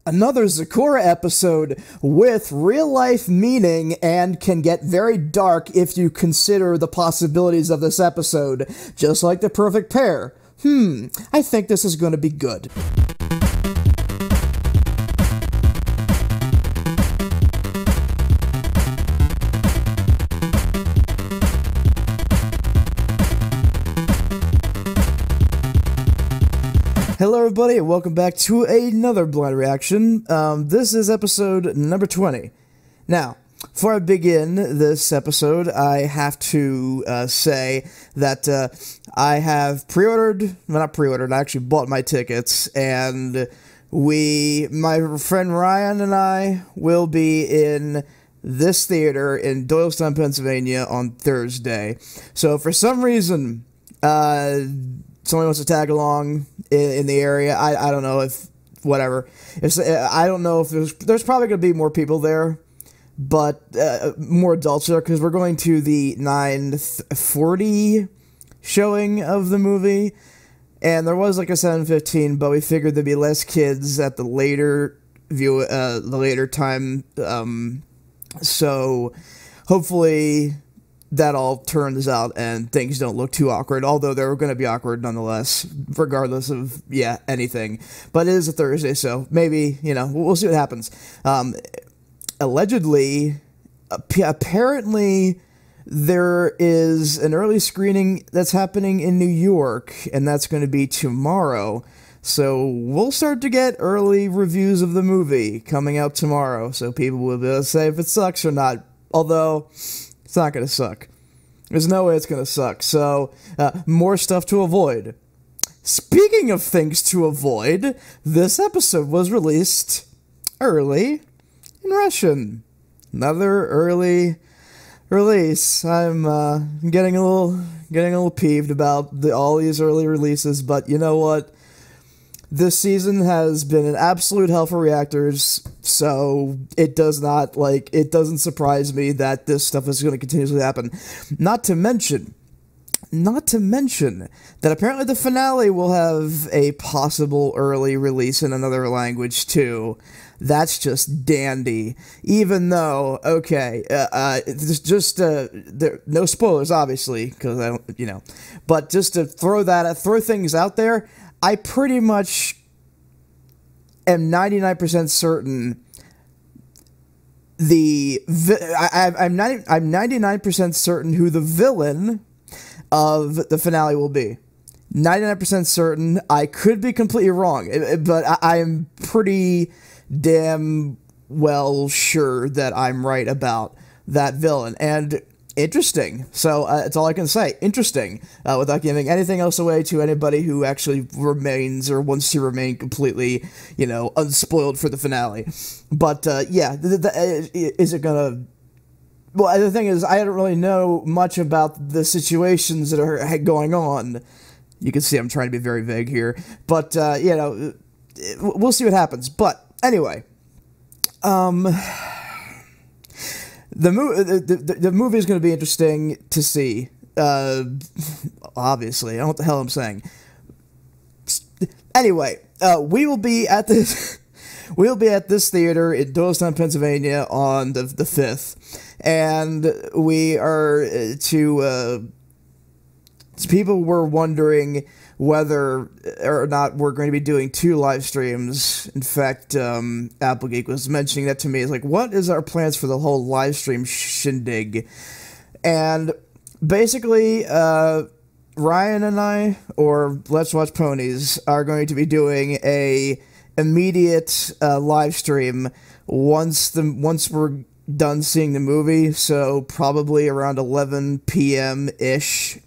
Another Zakura episode with real-life meaning and can get very dark if you consider the possibilities of this episode, just like The Perfect Pair. I think this is going to be good. Hello everybody, and welcome back to another blind reaction. This is episode number 20. Now, before I begin this episode, I have to say that I have I actually bought my tickets, and my friend Ryan and I will be in this theater in Doylestown, Pennsylvania on Thursday. So for some reason, someone wants to tag along in the area. I don't know if, whatever. I don't know if there's probably going to be more people there, but more adults there, because we're going to the 9:40 showing of the movie, and there was like a 7:15, but we figured there'd be less kids at the later time, so hopefully that all turns out and things don't look too awkward, although they're going to be awkward nonetheless, regardless of, anything. But it is a Thursday, so maybe, we'll see what happens. Allegedly, apparently, there is an early screening that's happening in New York, and that's going to be tomorrow. So we'll start to get early reviews of the movie coming out tomorrow, so people will be able to say if it sucks or not, although it's not going to suck. There's no way it's going to suck. So, more stuff to avoid. Speaking of things to avoid, this episode was released early in Russian. Another early release. I'm getting a little peeved about all these early releases, but you know what? This season has been an absolute hell for reactors, so it doesn't surprise me that this stuff is going to continuously happen. Not to mention that apparently the finale will have a possible early release in another language too. That's just dandy. Even though, okay, no spoilers obviously, because I don't, but just to throw things out there. I pretty much am 99% certain I'm 99% certain who the villain of the finale will be. 99% certain. I could be completely wrong, but I am pretty damn well sure that I'm right about that villain. And interesting. So, that's all I can say. Interesting. Without giving anything else away to anybody who actually remains or wants to remain completely, unspoiled for the finale. But, is it gonna... Well, the thing is, I don't really know much about the situations that are going on. You can see I'm trying to be very vague here. But, we'll see what happens. But, anyway. The movie is going to be interesting to see, obviously. I don't know what the hell I'm saying. Anyway, we will be at this theater in Doylestown, Pennsylvania on the 5th, and we are people were wondering whether or not we're going to be doing 2 live streams. In fact, Applegeek was mentioning that to me. It's like, what is our plans for the whole live stream shindig? And basically, Ryan and I, or Let's Watch Ponies, are going to be doing a immediate live stream once we're done seeing the movie. So probably around 11 p.m. ish.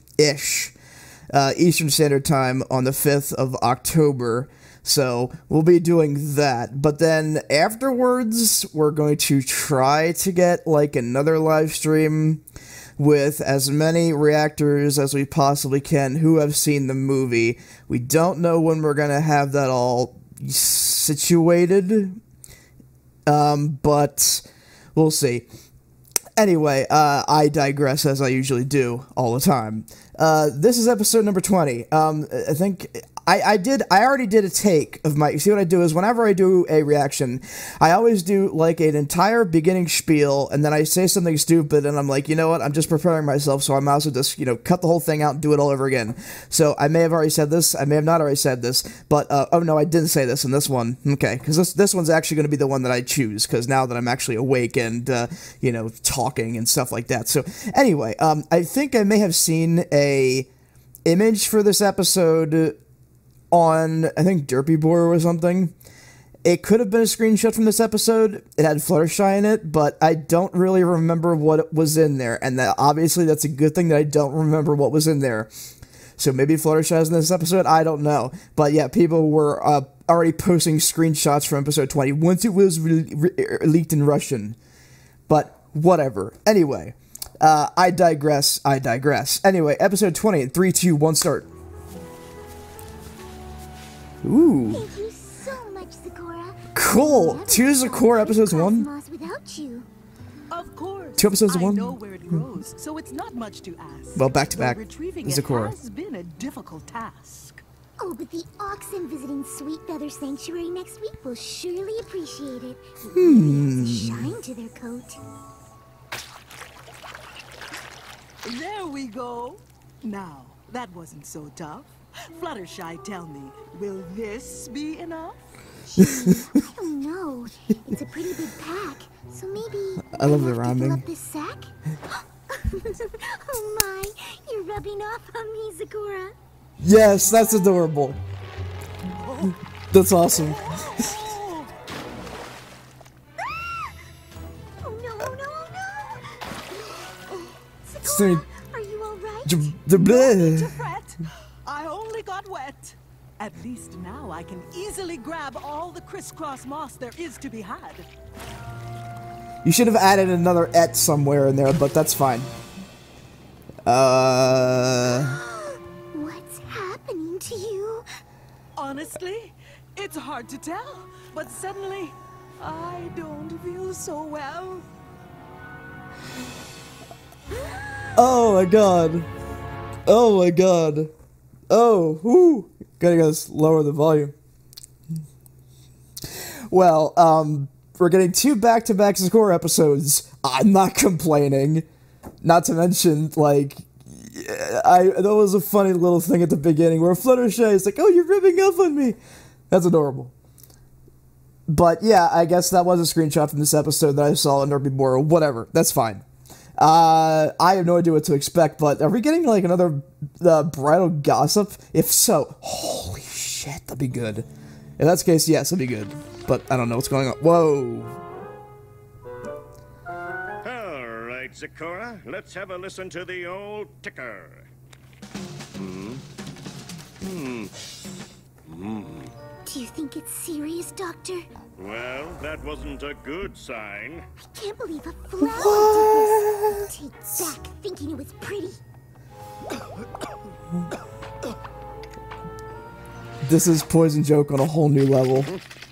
Eastern Standard Time on the 5th of October, so we'll be doing that. But then afterwards, we're going to try to get, another live stream with as many reactors as we possibly can who have seen the movie. We don't know when we're going to have that all situated, but we'll see. Anyway, I digress as I usually do all the time. This is episode number 20. I think I already did a take of my, see what I do is whenever I do a reaction, I always do like an entire beginning spiel, and then I say something stupid, and I'm like, you know what, I'm just preparing myself, so I might as well just, you know, cut the whole thing out and do it all over again. So I may have already said this, I may have not already said this, but, oh no, I didn't say this in this one, okay, because this one's actually going to be the one that I choose, because now that I'm actually awake and, you know, talking and stuff like that. So, anyway, I think I may have seen a image for this episode on, I think, Derpy Boy or something. It could have been a screenshot from this episode. It had Fluttershy in it, but I don't really remember what was in there, and obviously that's a good thing that I don't remember what was in there. So maybe Fluttershy is in this episode, I don't know. But yeah, people were already posting screenshots from episode 20 once it was leaked in Russian. But whatever. Anyway, I digress. Anyway, episode 20 in 3, 2, 1, start. Ooh. Thank you so much, Sakura. Cool. 2 Sakura episodes 1. Without you. Of course. 2 episodes of 1. I know where it grows, so it's not much to ask. Well, back to back. Retrieving Sakura. it has been a difficult task. Oh, but the oxen visiting Sweet Feather Sanctuary next week will surely appreciate it. Shine to their coat. There we go. Now, that wasn't so tough. Fluttershy, tell me, will this be enough? I don't know. It's a pretty big pack, so maybe I love the fill rhyming. up this sack? Oh my, you're rubbing off on me, Sakura. Yes, that's adorable. That's awesome. Oh no, oh no, oh no! Sakura, are you alright? No need to fret. I only got wet. At least now I can easily grab all the crisscross moss there is to be had. You should have added another "et" somewhere in there, but that's fine. What's happening to you? Honestly, it's hard to tell, but suddenly I don't feel so well. Oh my god. Oh my god. Oh, whoo. Gotta lower the volume. Well, we're getting 2 back-to-back Sakura episodes. I'm not complaining. Not to mention, like, that was a funny little thing at the beginning where Fluttershy is like, oh, you're ripping off on me. That's adorable. But yeah, I guess that was a screenshot from this episode that I saw in Derpy Boy or whatever. That's fine. I have no idea what to expect, but are we getting, like, another bridal gossip? If so, holy shit, that'd be good. In that case, yes, that'd be good. But I don't know what's going on. Whoa. Alright, Sakura, let's have a listen to the old ticker. Do you think it's serious, Doctor? Well, that wasn't a good sign. I can't believe a flower did this. Take back thinking it was pretty. This is Poison Joke on a whole new level.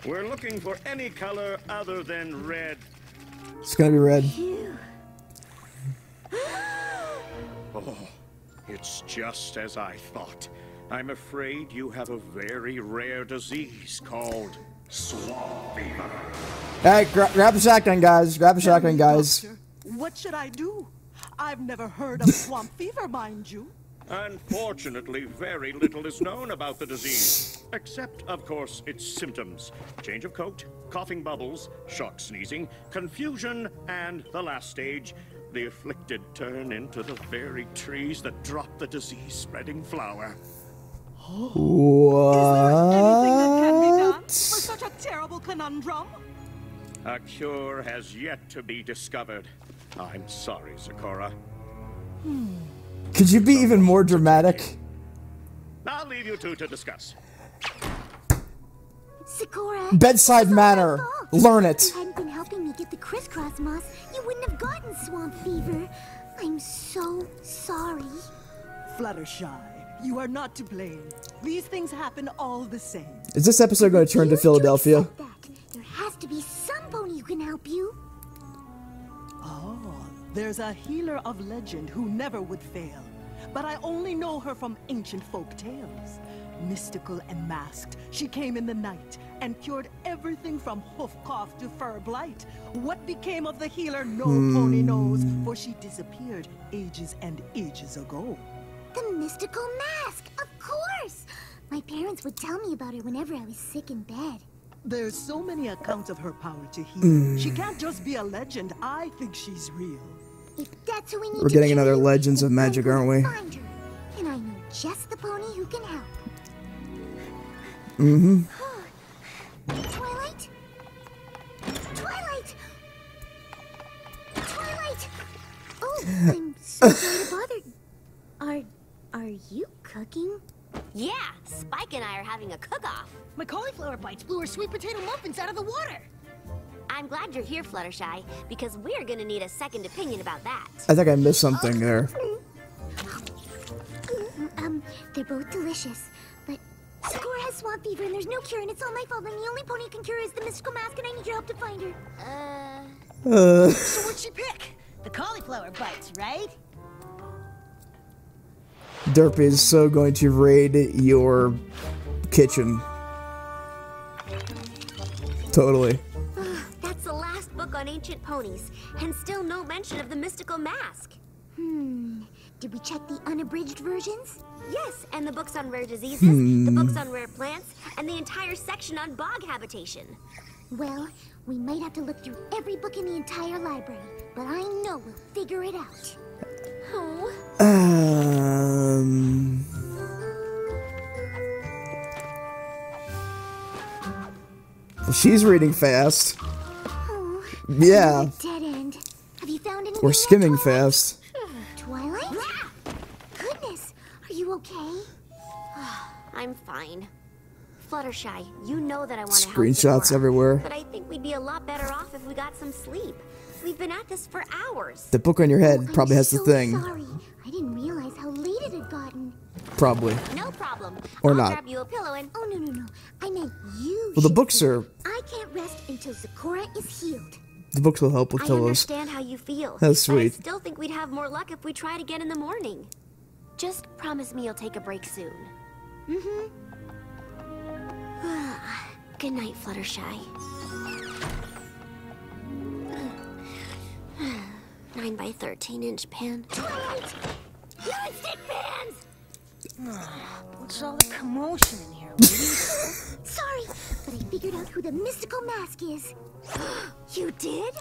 We're looking for any color other than red. It's gonna be red. Oh, it's just as I thought. I'm afraid you have a very rare disease called swamp fever. Hey, grab the shotgun, guys. Grab the shotgun, guys. Doctor, what should I do? I've never heard of swamp fever, mind you. Unfortunately, very little is known about the disease, except, of course, its symptoms. Change of coat, coughing bubbles, shock sneezing, confusion, and the last stage, the afflicted turn into the very trees that drop the disease-spreading flower. What? Is there anything that can be done for such a terrible conundrum? A cure has yet to be discovered. I'm sorry, Sakura. Could you be even more dramatic? I'll leave you two to discuss. Sakura. Bedside it's all manner. my fault. Learn it. If you hadn't been helping me get the crisscross moss, you wouldn't have gotten swamp fever. I'm so sorry. Fluttershy, you are not to blame. These things happen all the same. Is this episode going to turn to Refuse Philadelphia? accept that. There has to be some pony who can help you. Oh, there's a healer of legend who never would fail. But I only know her from ancient folk tales. Mystical and masked, she came in the night and cured everything from hoof cough to fur blight. What became of the healer, no pony knows, for she disappeared ages and ages ago. The mystical mask, of course! My parents would tell me about her whenever I was sick in bed. There's so many accounts of her power to heal. She can't just be a legend. I think she's real. If that's who we need We're to getting kill, another Legends of then I'm Magic, gonna aren't we? find her. And I know just the pony who can help. Twilight? Twilight! Twilight! Oh, I'm so sorry to bother. Are you cooking? Yeah, Spike and I are having a cook-off. My cauliflower bites blew her sweet potato muffins out of the water. I'm glad you're here, Fluttershy, because we're gonna need a second opinion about that. I think I missed something there. They're both delicious, but Sakura has swamp fever and there's no cure and it's all my fault and the only pony who can cure is the mystical mask and I need your help to find her. So what'd she pick? The cauliflower bites, right? Derpy is so going to raid your kitchen. Totally. That's the last book on ancient ponies, and still no mention of the mystical mask. Did we check the unabridged versions? Yes, and the books on rare diseases, the books on rare plants, and the entire section on bog habitation. Well, we might have to look through every book in the entire library, but I know we'll figure it out. Oh. Well, she's reading fast. Oh, Yeah, dead end. Have you found anything we're yet, skimming Twilight? fast. Twilight? Goodness, are you okay? I'm fine. Fluttershy, you know that I want to help Screenshots Sakura, everywhere. but I think we'd be a lot better off if we got some sleep. We've been at this for hours. The book on your head I'm probably has the so thing. Sorry. I didn't realize how late it had gotten. Probably. No problem. Or I'll not. grab you a pillow and... Oh, no. I meant you. Well, the should books sleep. are. I can't rest until Sakura is healed. The books will help with I pillows. understand how you feel. That's but I sweet. still think we'd have more luck if we tried again in the morning. Just promise me you'll take a break soon. Good night, Fluttershy. 9 by 13-inch pan. Twilight! Stick pans! What's all the commotion in here, lady? Sorry, but I figured out who the mystical mask is. You did?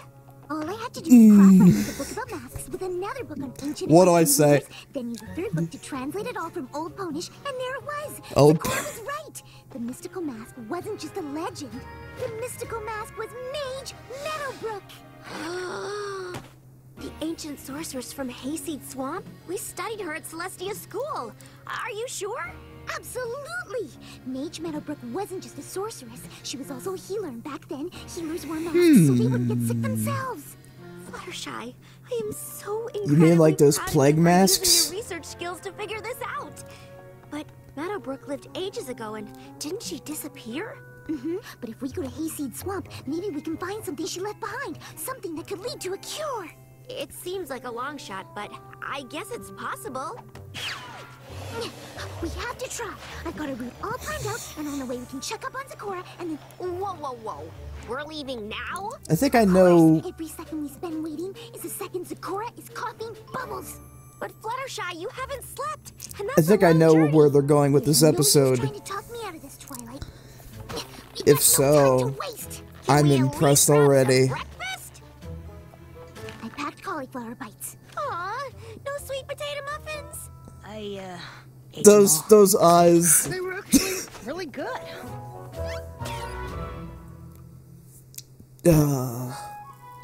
All I had to do was cross-reference the book about masks with another book on ancient What do I Egyptian say? leaders, then use a third book to translate it all from Old Ponish, and there it was. Old Sakura was right. The mystical mask wasn't just a legend. The mystical mask was Mage Meadowbrook. The ancient sorceress from Hayseed Swamp? We studied her at Celestia School. Are you sure? Absolutely! Mage Meadowbrook wasn't just a sorceress. She was also a healer, and back then, healers wore masks so they wouldn't get sick themselves. Fluttershy, I am so incredibly You mean like those proud of plague you for masks? using your research skills to figure this out. But Meadowbrook lived ages ago, and didn't she disappear? But if we go to Hayseed Swamp, maybe we can find something she left behind. Something that could lead to a cure. It seems like a long shot, but I guess it's possible. We have to try. I've got a route all planned out, and on the way we can check up on Sakura, and then... Whoa. We're leaving now? I think I know. Every second we spend waiting is a second Sakura is coughing bubbles. But Fluttershy, you haven't slept, and I that's think a I long know journey. where they're going with this No use episode. trying to talk me out of this, Twilight. We If got so, no time to waste. I'm We impressed at least grab some already. Breakfast? I packed cauliflower bites. Aw, no sweet potato muffins? I, ate them all. Those eyes. They were actually really good.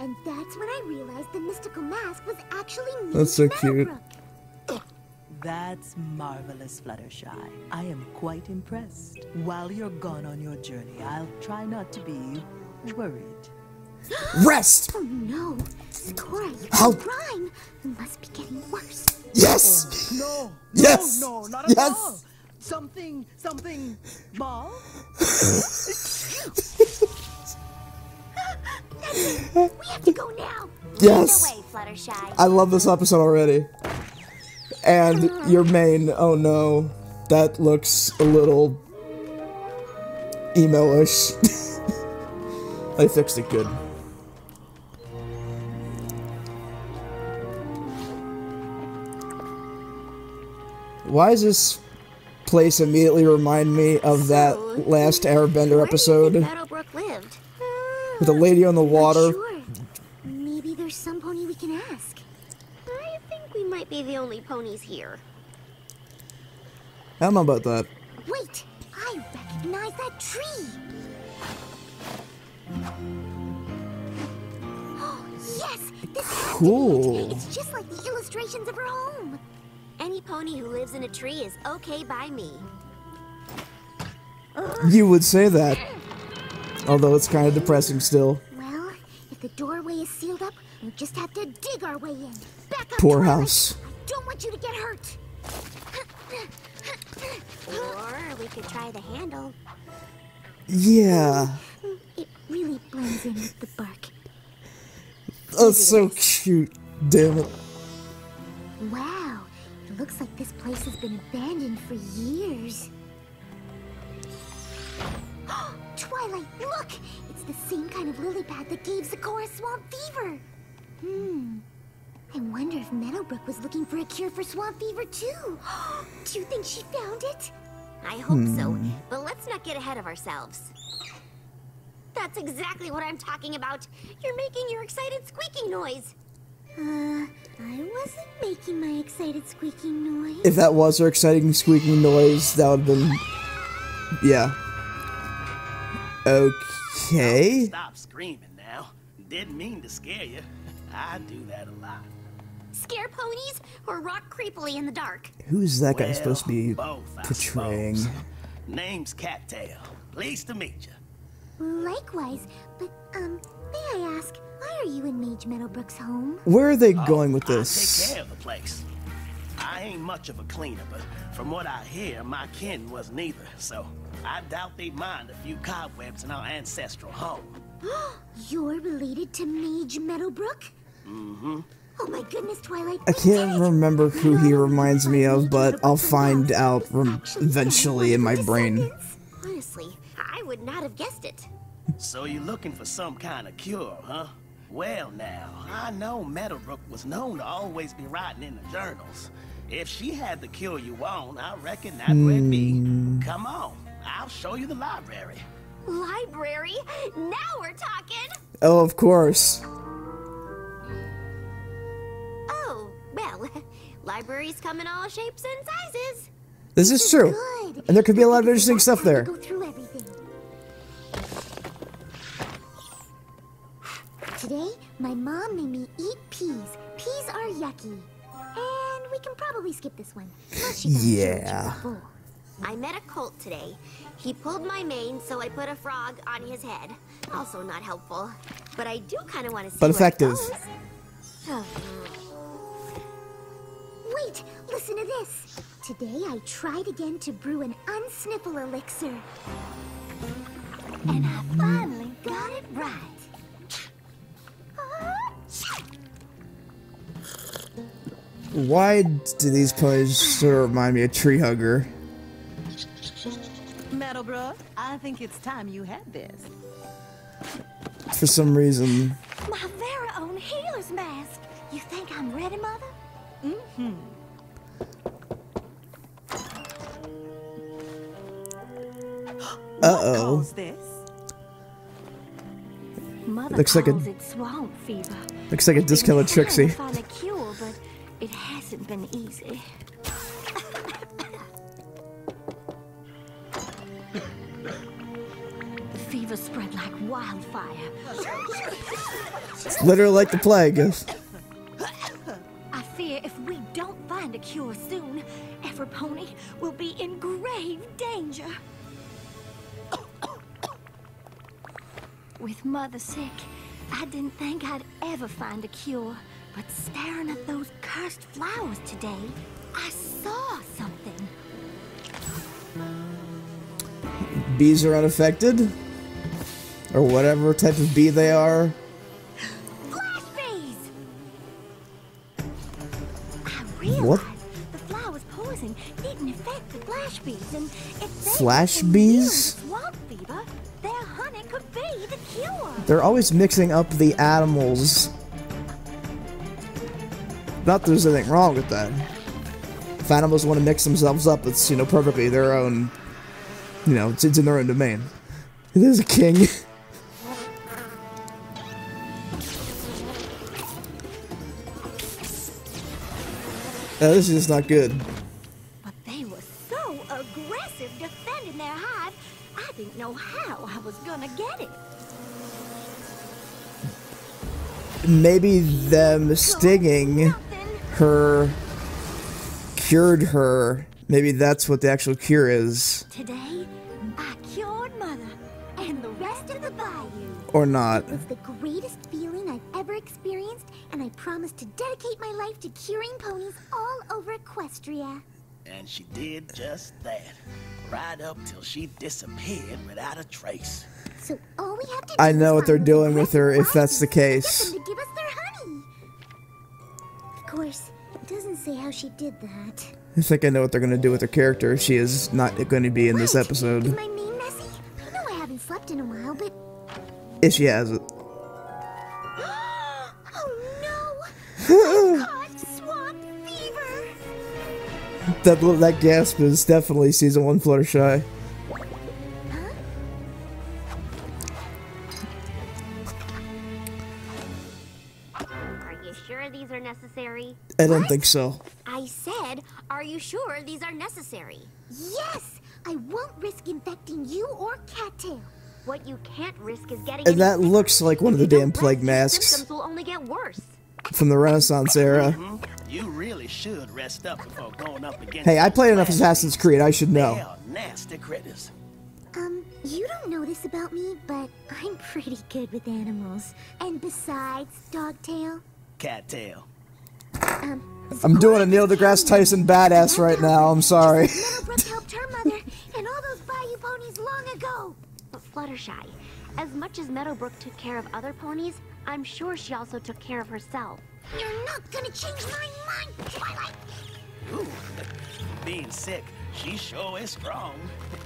And that's when I realized the mystical mask was actually Mage That's so cute. Meadowbrook. That's marvelous, Fluttershy. I am quite impressed. While you're gone on your journey, I'll try not to be worried. Rest! Oh no, Sakura, you How- crime. You must be getting worse. Yes! No! Yes! No, not at Yes! all! Something, Ball? We have to go now. Yes! Away, Fluttershy. I love this episode already. And your main, oh no. That looks a little emo-ish. I fixed it good. Why does this place immediately remind me of that last Airbender episode? Meadowbrook lived. With the lady on the water. Sure. Maybe there's some pony we can ask. I think we might be the only ponies here. I don't know about that. Wait, I recognize that tree. Oh, yes, this has Cool. to be it. It's just like the illustrations of her home. Any pony who lives in a tree is okay by me. You would say that. Although it's kind of depressing still. Well, if the doorway is sealed up, we'll just have to dig our way in. Back up, Poor Twilight. house. I don't want you to get hurt. Or we could try the handle. Yeah. It really blends in with the bark. That's so cute. Damn it. Wow, it looks like this place has been abandoned for years. Twilight, look! It's the same kind of lily pad that gave Sakura swamp fever. I wonder if Meadowbrook was looking for a cure for swamp fever too. Do you think she found it? I hope so, but let's not get ahead of ourselves. That's exactly what I'm talking about. You're making your excited squeaking noise. I wasn't making my excited squeaking noise. If that was her exciting squeaking noise, that would have been... Yeah. Okay. Stop screaming now. Didn't mean to scare you. I do that a lot. Scare ponies or rock creepily in the dark? Who's that guy Well, supposed to be both, I portraying? suppose. Name's Cattail. Pleased to meet you. Likewise, but, may I ask, why are you in Mage Meadowbrook's home? Where are they going with I this? take care of the place. I ain't much of a cleaner, but from what I hear, my kin was neither, so I doubt they'd mind a few cobwebs in our ancestral home. You're related to Mage Meadowbrook? Mm-hmm. Oh my goodness, Twilight. I can't remember who he reminds me of, but I'll find out eventually in my brain. Honestly, I would not have guessed it. So you're looking for some kind of cure, huh? Well now, I know Meadowbrook was known to always be writing in the journals. If she had the cure you want, I reckon that's where it'd be. Come on, I'll show you the library. Library? Now we're talking! Oh, of course. Oh, well, libraries come in all shapes and sizes. This is true. Good. And there could be a lot of interesting That's stuff how we there. Go through everything. Today, my mom made me eat peas. Peas are yucky. And we can probably skip this one. Unless you got Yeah. full. I met a colt today. He pulled my mane, so I put a frog on his head. Also not helpful. But I do kind of want to see But where it effective. goes. Oh. Wait, listen to this. Today I tried again to brew an unsniffle elixir. And I finally got it right. Why do these ponies sort of remind me of Tree Hugger? Meadowbrook, I think it's time you had this. For some reason. My very own healer's mask. You think I'm ready, Mother? Mm-hmm. Uh-oh. What's this? Mother Looks like a- calls it swamp fever. Looks like a discounted Been trying Trixie. to find a cure, but it hasn't been easy. The fever spread like wildfire. It's literally like the plague. I fear if we don't find a cure soon, every pony will be in grave danger. With Mother sick, I didn't think I'd ever find a cure. But staring at those cursed flowers today, I saw something. Bees are unaffected? Or whatever type of bee they are. Flash bees! I realized What? the flowers poison poison didn't affect the flash bees, and if they Flash were bees? immune to swamp fever, their honey could be the cure. They're always mixing up the animals. Not that there's anything wrong with that. If animals want to mix themselves up, it's, you know, perfectly their own, you know, it's in their own domain. There's a king. This is just not good. But they were so aggressive defending their hive, I didn't know how I was gonna get it. Maybe them stinging her cured her. Maybe that's what the actual cure is. Today, I cured Mother and the rest of the bayou. Or not. It was the greatest feeling I've ever experienced, and I promised to dedicate my life to curing ponies all over Equestria. And she did just that. Right up till she disappeared without a trace. So all we have to do I know is what they're find doing with her, if aggressive that's the ponies case. and get them to give us their honey. Of course, it doesn't say how she did that. I think I know what they're going to do with her character. She is not going to be in this Wait, episode. Is my name Nessie? I know I haven't slept in a while, but... If she has it. Oh no! I caught swamp fever! That gasp is definitely season 1 Fluttershy. Are you sure these are necessary? I don't think so. I said, are you sure these are necessary? Yes! I won't risk infecting you or Cattail. What you can't risk is getting And that any sicker. looks like one of the If you damn don't plague rest, your masks symptoms will only get worse. from the Renaissance era. You really should rest up before going up against. Hey, I played enough those Assassin's Creed, I should They know. are nasty critters. You don't know this about me, but I'm pretty good with animals. And besides, Dogtail, Cattail. I'm doing a Neil deGrasse Tyson badass right now, I'm sorry. Meadowbrook helped her mother and all those bayou ponies long ago. But Fluttershy, as much as Meadowbrook took care of other ponies, I'm sure she also took care of herself. You're not gonna change my mind, Twilight. Ooh, being sick, she sure is strong.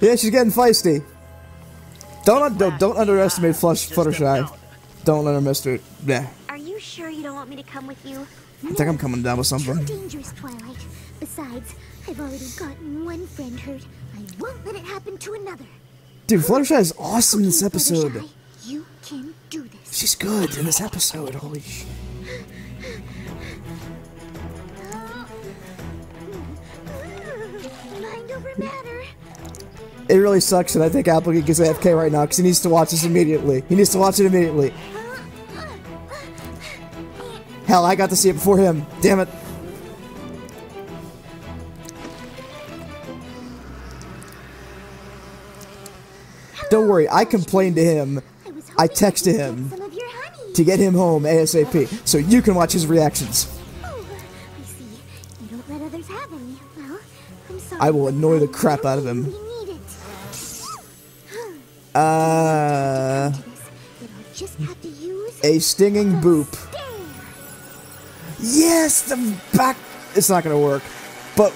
Yeah, she's getting feisty. Don't underestimate Fluttershy. Don't underestimate. Yeah, Are you sure you don't want me to come with you? I think I'm coming down with Too something. dangerous, Twilight. Besides, I've already gotten one friend hurt. I won't let it happen to another. Dude, Fluttershy is awesome in this Okay, episode. Fluttershy, you can do this. She's good in this episode, holy sh... Mind over matter. It really sucks that I think Applegate is AFK right now, because he needs to watch this immediately. He needs to watch it immediately. Hell, I got to see it before him. Damn it. Don't worry, I complained to him. I texted him Some of your honey. to get him home ASAP, so you can watch his reactions. Oh, I see. You don't let others have any. Well, I'm sorry. I will annoy the but I crap out of him. really need it. Uh, Then I'll just have to use a stinging boop. stare. Yes, the back. It's not gonna work, but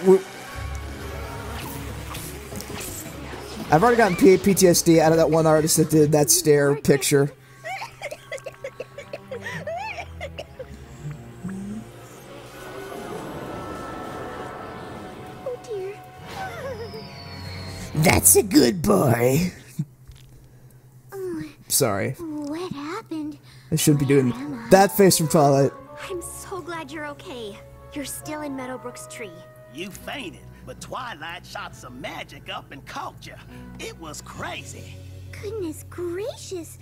I've already gotten PTSD out of that one artist that did that stare picture. Oh dear. That's a good boy. Oh, Sorry, what happened? I shouldn't be doing that face from Twilight. I'm so glad you're okay. You're still in Meadowbrook's tree. You fainted, but Twilight shot some magic up and caught you. It was crazy. Goodness gracious.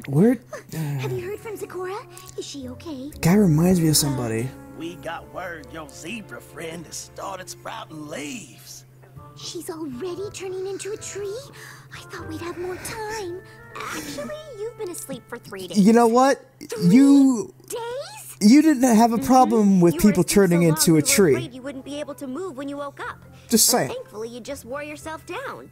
Where? Have you heard from Zecora? Is she okay? Guy reminds me of somebody. We got word your zebra friend has started sprouting leaves. She's already turning into a tree? I thought we'd have more time. Actually, you've been asleep for 3 days. You know what? You Days? didn't have a problem with You were people asleep turning so long, into you a were tree. afraid you wouldn't be able to move when you woke up. Just But saying. thankfully, you just wore yourself down.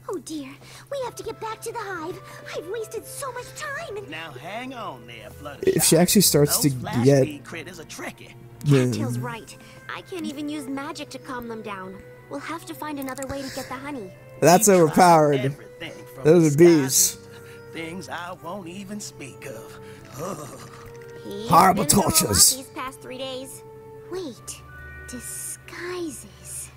Oh dear, we have to get back to the hive. I've wasted so much time and... Now hang on there, Fluttershy. If she actually starts Those to flash get bee critters are tricky. Cattail's right. I can't even use magic to calm them down. We'll have to find another way to get the honey. That's overpowered. Everything from Those are bees. disguises to things I won't even speak of. Ugh. He's Horrible been through a lot tortures. these past 3 days. Wait, disguises.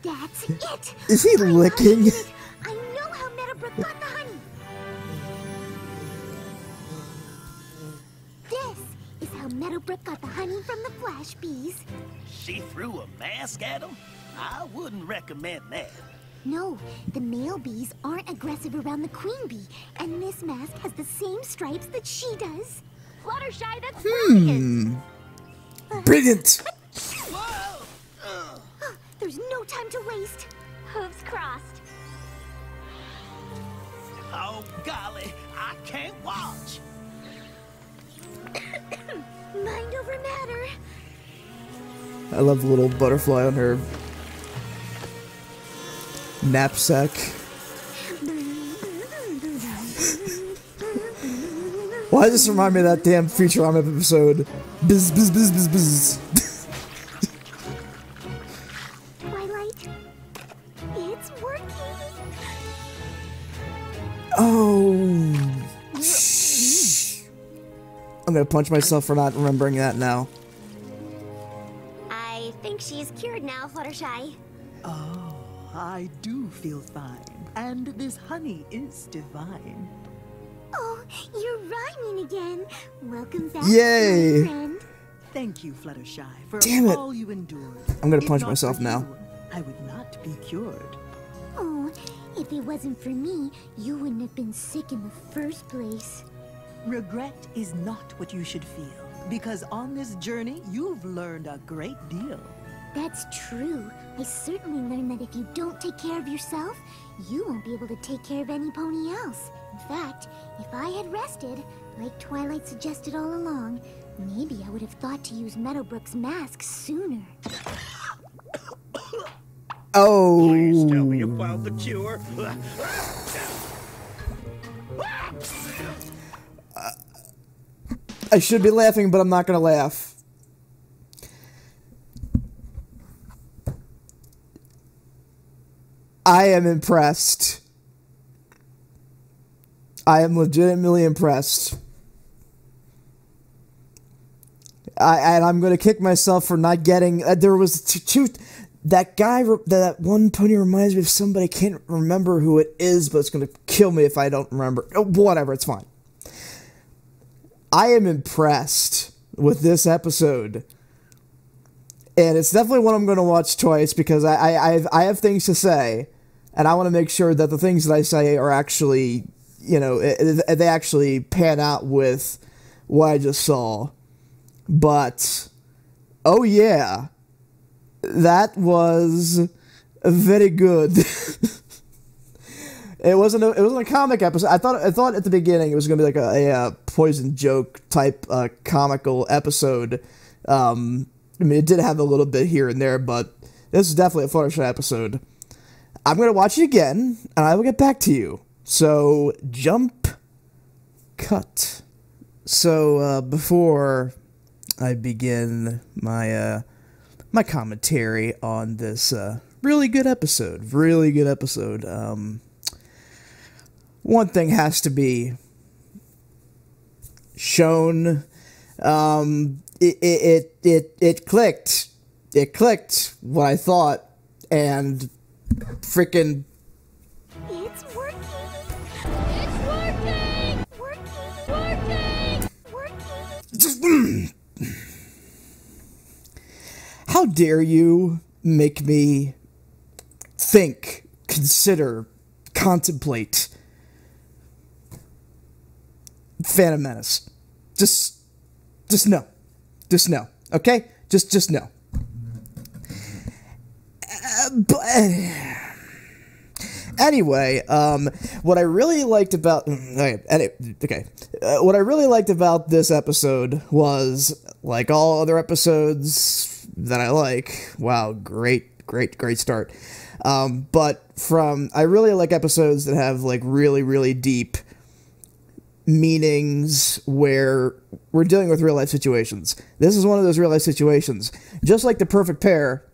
That's it! Is he licking? I know how Meadowbrook got the honey! This is how Meadowbrook got the honey from the flash bees. She threw a mask at him? I wouldn't recommend that. No, the male bees aren't aggressive around the queen bee, and this mask has the same stripes that she does. Fluttershy, that's brilliant. Brilliant. Whoa! There's no time to waste. Hooves crossed. Oh, golly, I can't watch. Mind over matter. I love the little butterfly on her knapsack. Why does this remind me of that damn Futurama episode? Bizz, bizz, bizz, bizz, bizz. Twilight, it's working. Oh. Shh. I'm gonna punch myself for not remembering that now. I think she's cured now, Fluttershy. Oh, I do feel fine. And this honey is divine. Oh, you're rhyming again. Welcome back, Yay. my friend. Thank you, Fluttershy, for Damn it. all you endured. I'm gonna If punch not myself for now. you, I would not be cured. Oh, if it wasn't for me, you wouldn't have been sick in the first place. Regret is not what you should feel, because on this journey, you've learned a great deal. That's true. I certainly learned that if you don't take care of yourself, you won't be able to take care of any pony else. In fact, if I had rested, like Twilight suggested all along, maybe I would have thought to use Meadowbrook's mask sooner. Oh. Please tell me you found the cure. I should be laughing, but I'm not gonna laugh. I am impressed. I am legitimately impressed. And I'm gonna kick myself for not getting. There was two. That guy, that one pony reminds me of somebody. I can't remember who it is, but it's gonna kill me if I don't remember. Oh, whatever, it's fine. I am impressed with this episode. And it's definitely one I'm going to watch twice because I have things to say, and I want to make sure that the things that I say are actually, you know, they actually pan out with what I just saw. But, oh yeah, that was very good. It wasn't a comic episode. I thought at the beginning it was going to be like a poison joke type comical episode. I mean, it did have a little bit here and there, but this is definitely a Fluttershy episode. I'm going to watch it again, and I will get back to you. So, jump, cut. So, before I begin my my commentary on this really good episode, one thing has to be shown. It clicked. It clicked what I thought, and freaking. It's working! It's working! Working! Working! How dare you make me think, consider, contemplate Phantom Menace? Just no. Just no. Okay? Just no. Anyway, what I really liked about what I really liked about this episode was, like all other episodes that I like. Wow, great start. But I really like episodes that have like really, really deep meanings where we're dealing with real life situations. This is one of those real life situations. Just like The Perfect Pair,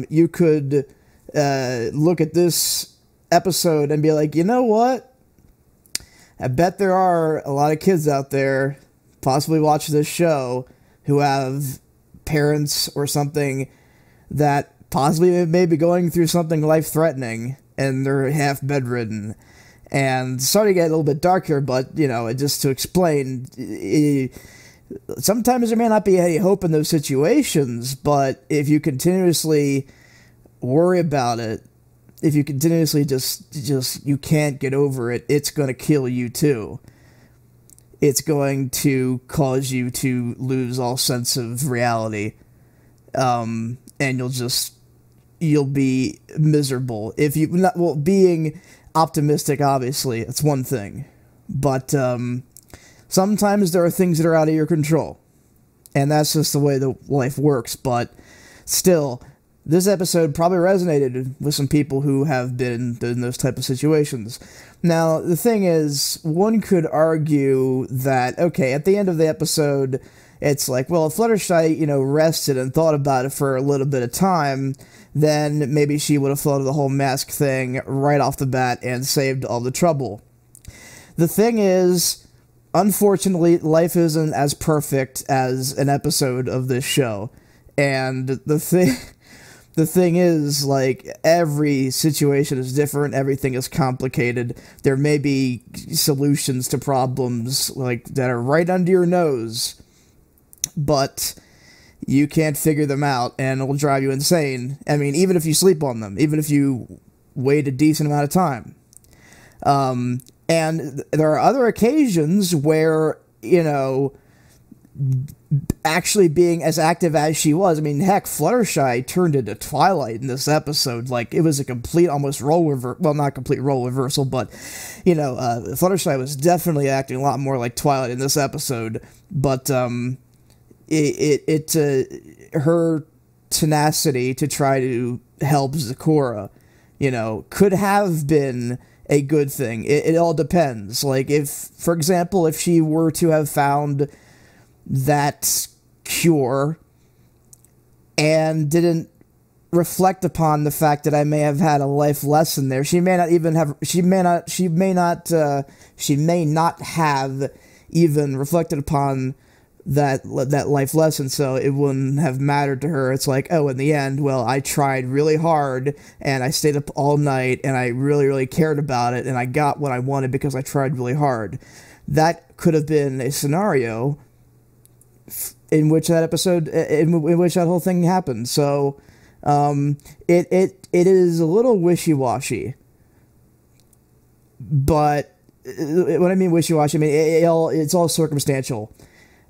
you could look at this episode and be like, you know what? I bet there are a lot of kids out there possibly watching this show who have parents or something that possibly may be going through something life-threatening and they're half bedridden. And sorry to get a little bit dark here, but, you know, just to explain, sometimes there may not be any hope in those situations, but if you continuously worry about it, if you continuously just you can't get over it, it's going to kill you too. It's going to cause you to lose all sense of reality. And you'll be miserable. If you, not, well, being optimistic, obviously, that's one thing. But, sometimes there are things that are out of your control. And that's just the way the life works. But still, this episode probably resonated with some people who have been in those type of situations. Now, the thing is, one could argue that, okay, at the end of the episode, it's like, well, if Fluttershy, you know, rested and thought about it for a little bit of time, then maybe she would have thought of the whole mask thing right off the bat and saved all the trouble. The thing is, unfortunately, life isn't as perfect as an episode of this show. And the thing is, like, every situation is different, everything is complicated. There may be solutions to problems, like, that are right under your nose, but you can't figure them out, and it'll drive you insane. I mean, even if you sleep on them, even if you wait a decent amount of time. And there are other occasions where, you know, actually being as active as she was, I mean, heck, Fluttershy turned into Twilight in this episode. Like, it was a complete, almost well, not complete role reversal, but, you know, Fluttershy was definitely acting a lot more like Twilight in this episode, but, her tenacity to try to help Zecora, you know, could have been a good thing. It all depends. Like, if, for example, if she were to have found that cure and didn't reflect upon the fact that I may have had a life lesson there, she may not have even reflected upon that life lesson, so it wouldn't have mattered to her. It's like, oh, in the end, well, I tried really hard, and I stayed up all night, and I really, really cared about it, and I got what I wanted because I tried really hard. That could have been a scenario in which that episode, in which that whole thing happened. So, it is a little wishy-washy. But, when I mean wishy-washy, I mean, it's all circumstantial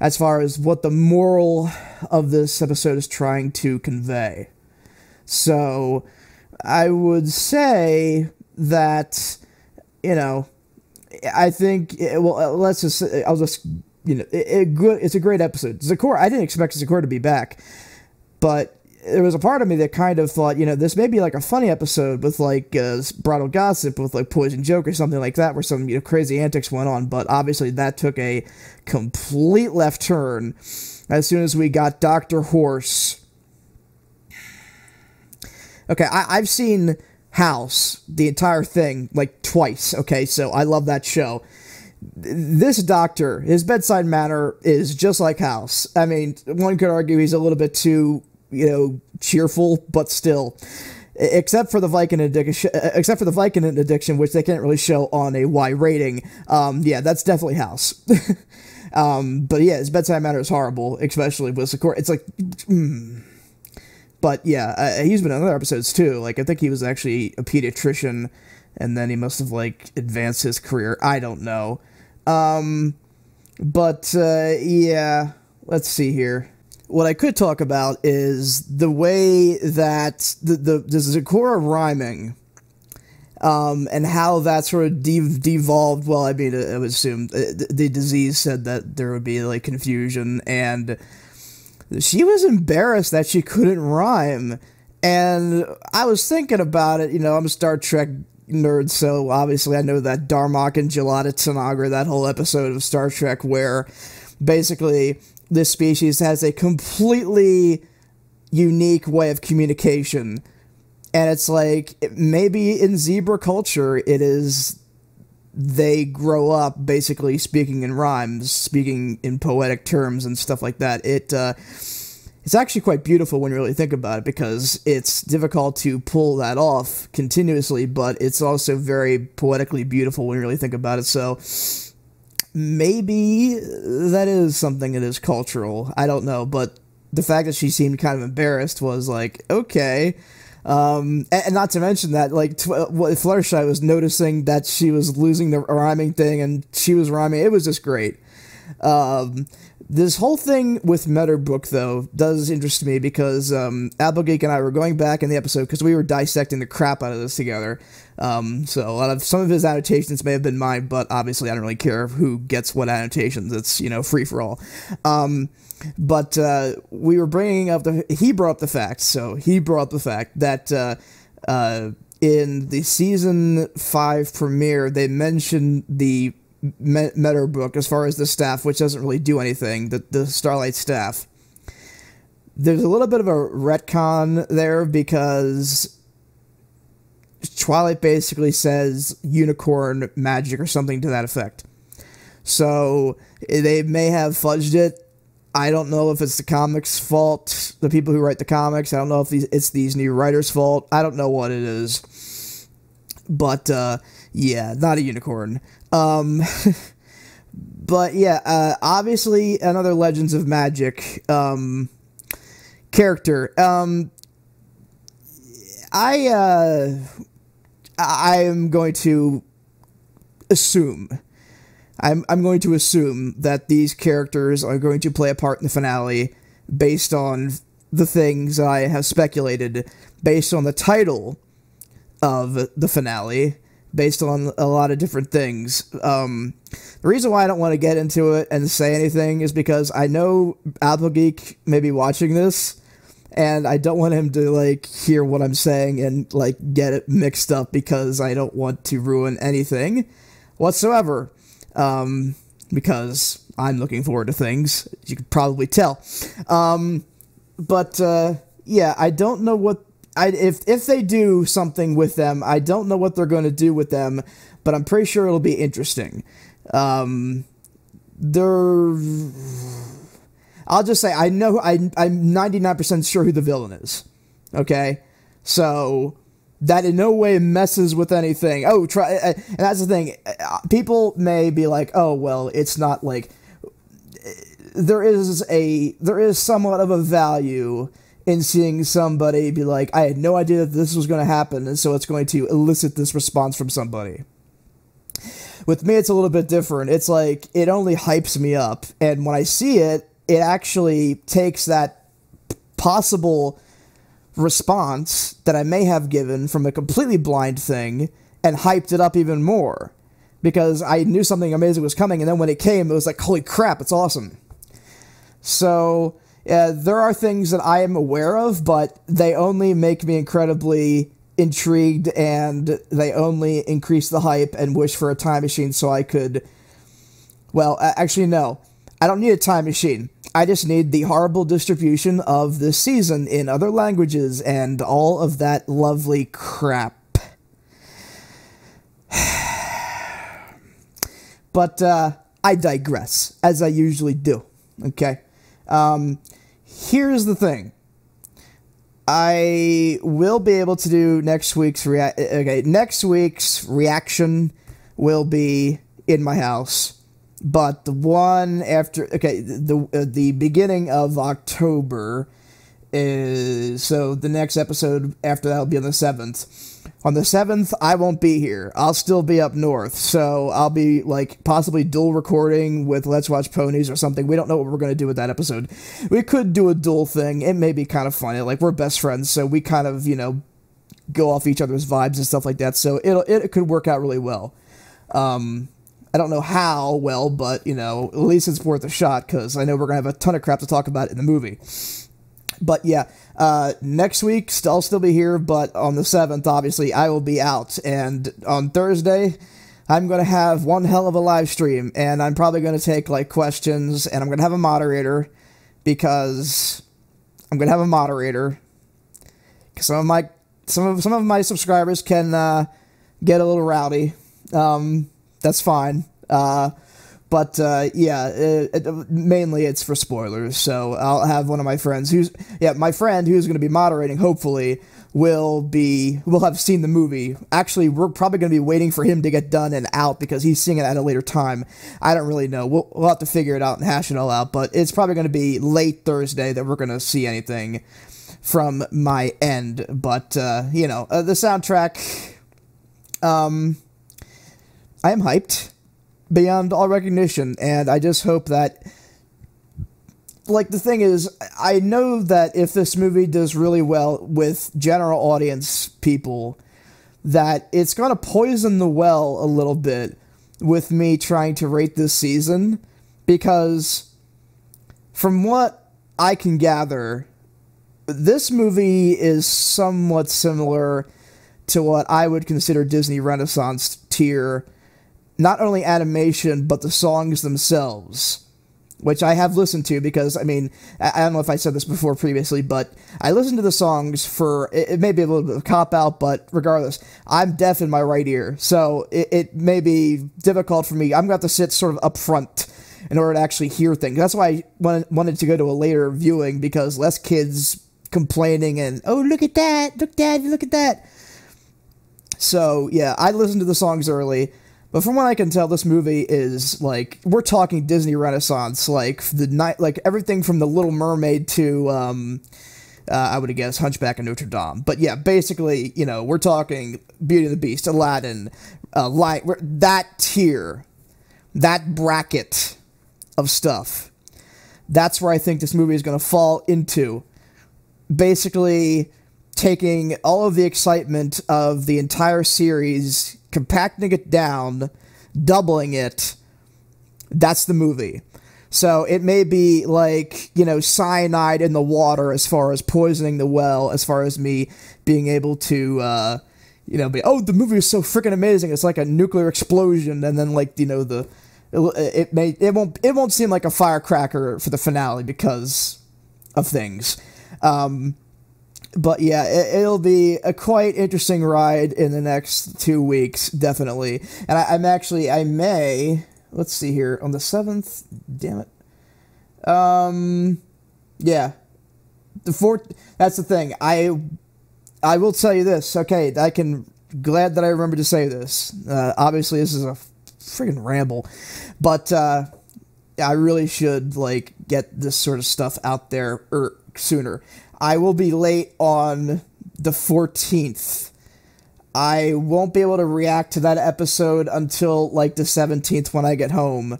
as far as what the moral of this episode is trying to convey. So, I would say that, you know, I think, well, let's just, I'll just, you know, it's a great episode. Zecora, I didn't expect Zecora to be back, but there was a part of me that kind of thought, you know, this may be like a funny episode with like Bridal Gossip with like Poison Joke or something like that, where some, you know, crazy antics went on, but obviously that took a complete left turn as soon as we got Dr. Horse. Okay, I've seen House, the entire thing, like twice, okay, so I love that show. This doctor, his bedside manner is just like House. I mean, one could argue he's a little bit too, you know, cheerful, but still, except for the Vicodin addiction, which they can't really show on a Y rating. Yeah, that's definitely House. But yeah, his bedside manner is horrible, especially with Zecora. It's like, But yeah, he's been in other episodes too. Like, I think he was actually a pediatrician, and then he must have like advanced his career. I don't know. Yeah, let's see here. What I could talk about is the way that the Zecora rhyming, and how that sort of devolved. Well, I mean, I would assume the disease said that there would be like confusion, and she was embarrassed that she couldn't rhyme. And I was thinking about it, I'm a Star Trek nerd, so obviously I know that Darmok and Gelada Tanagra, that whole episode of Star Trek where basically this species has a completely unique way of communication. And it's like, maybe in zebra culture, it is, they grow up basically speaking in rhymes, speaking in poetic terms and stuff like that. It's actually quite beautiful when you really think about it, because it's difficult to pull that off continuously, but it's also very poetically beautiful when you really think about it. So maybe that is something that is cultural. I don't know, but the fact that she seemed kind of embarrassed was like, okay. And not to mention that, like, Fluttershy was noticing that she was losing the rhyming thing, and she was rhyming. It was just great. This whole thing with Meadowbrook, though, does interest me, because Applegeek and I were going back in the episode, because we were dissecting the crap out of this together. So some of his annotations may have been mine, but obviously I don't really care who gets what annotations. It's, free for all. But we were bringing up he brought up the fact that in the season 5 premiere, they mentioned the Meadowbrook as far as the staff, which doesn't really do anything, the Starlight staff. There's a little bit of a retcon there, because Twilight basically says unicorn magic or something to that effect. So they may have fudged it. I don't know if it's the comics' fault, the people who write the comics. I don't know if it's these new writers' fault. I don't know what it is. But, yeah, not a unicorn. But, yeah, obviously another Legends of Magic character. I am going to assume... I'm going to assume that these characters are going to play a part in the finale based on the things I have speculated, based on the title of the finale, based on a lot of different things. The reason why I don't want to get into it and say anything is because I know Applegeek may be watching this, and I don't want him to, like, hear what I'm saying and, like, get it mixed up, because I don't want to ruin anything whatsoever. Because I'm looking forward to things, as you could probably tell. But yeah, I don't know what... If they do something with them, I don't know what they're going to do with them, but I'm pretty sure it'll be interesting. I'll just say, I'm 99% sure who the villain is. Okay? So... that in no way messes with anything. And that's the thing. People may be like, oh, well, it's not like... There is somewhat of a value in seeing somebody be like, I had no idea that this was going to happen, and so it's going to elicit this response from somebody. With me, it's a little bit different. It's like, it only hypes me up, and when I see it, it actually takes that possible response that I may have given from a completely blind thing and hyped it up even more, because I knew something amazing was coming, and then when it came, it was like, holy crap, it's awesome. So there are things that I am aware of, but they only make me incredibly intrigued, and they only increase the hype and wish for a time machine so I could... Well, actually, no. I don't need a time machine. I just need the horrible distribution of this season in other languages and all of that lovely crap. But I digress, as I usually do. Okay? Here's the thing. I will be able to do next week's next week's reaction will be in my house. But the one after, the beginning of October is, so the next episode after that will be on the 7th. On the 7th, I won't be here. I'll still be up north, so I'll be, like, possibly dual recording with Let's Watch Ponies or something. We don't know what we're going to do with that episode. We could do a dual thing. It may be kind of funny. Like, we're best friends, so we kind of, go off each other's vibes and stuff like that, so it could work out really well. I don't know how well, but, you know, at least it's worth a shot, because I know we're going to have a ton of crap to talk about in the movie. But yeah, next week, I'll still be here, but on the 7th, obviously, I will be out. And on Thursday, I'm going to have one hell of a live stream, and I'm probably going to take, like, questions, and I'm going to have a moderator, because I'm going to have a moderator. Because some of my subscribers can get a little rowdy. That's fine. But yeah, mainly it's for spoilers. So I'll have one of my friends my friend who's going to be moderating, hopefully, will have seen the movie. Actually, we're probably going to be waiting for him to get done and out, because he's seeing it at a later time. I don't really know. We'll have to figure it out and hash it all out, but it's probably going to be late Thursday that we're going to see anything from my end. But, you know, the soundtrack, I am hyped beyond all recognition, and I just hope that, like, the thing is, I know that if this movie does really well with general audience people, that it's gonna poison the well a little bit with me trying to rate this season, because from what I can gather, this movie is somewhat similar to what I would consider Disney Renaissance tier, not only animation, but the songs themselves, which I have listened to, because, I mean, I don't know if I said this before previously, but I listened to the songs for, it may be a little bit of a cop-out, but regardless, I'm deaf in my right ear, so it may be difficult for me. I'm going to have to sit sort of up front in order to actually hear things. That's why I wanted to go to a later viewing, because less kids complaining and, oh, look at that, look, Dad, look at that. So, yeah, I listened to the songs early. But from what I can tell, this movie is, like, we're talking Disney Renaissance, like, everything from The Little Mermaid to, I would guess, Hunchback of Notre Dame. But yeah, basically, you know, we're talking Beauty and the Beast, Aladdin, that tier, that bracket of stuff. That's where I think this movie is going to fall into. Basically, taking all of the excitement of the entire series, compacting it down, doubling it. That's the movie. So it may be like, you know, cyanide in the water as far as poisoning the well, as far as me being able to, you know, be, oh, the movie is so freaking amazing. It's like a nuclear explosion, and then, like, you know, it won't seem like a firecracker for the finale because of things. But yeah, it'll be a quite interesting ride in the next 2 weeks, definitely. And I may, let's see here, on the 7th, damn it. Yeah. The 4th, that's the thing. I will tell you this, okay, glad that I remembered to say this. Obviously, this is a friggin' ramble, but, I really should, like, get this sort of stuff out there sooner. I will be late on the 14th. I won't be able to react to that episode until, like, the 17th when I get home,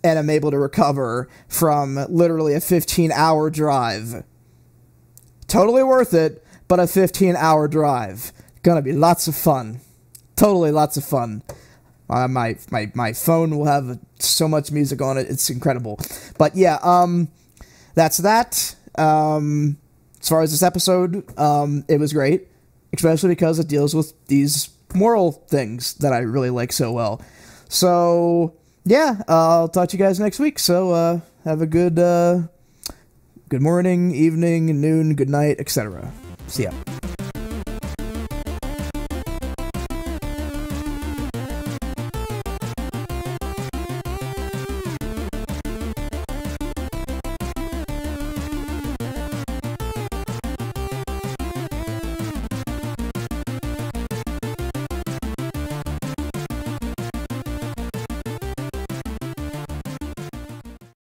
and I'm able to recover from literally a 15-hour drive. Totally worth it, but a 15-hour drive. Gonna be lots of fun. Totally lots of fun. My phone will have so much music on it, it's incredible. But yeah, that's that. As far as this episode, it was great, especially because it deals with these moral things that I really like so well. So, yeah, I'll talk to you guys next week. So, have a good morning, evening, noon, good night, etc. See ya.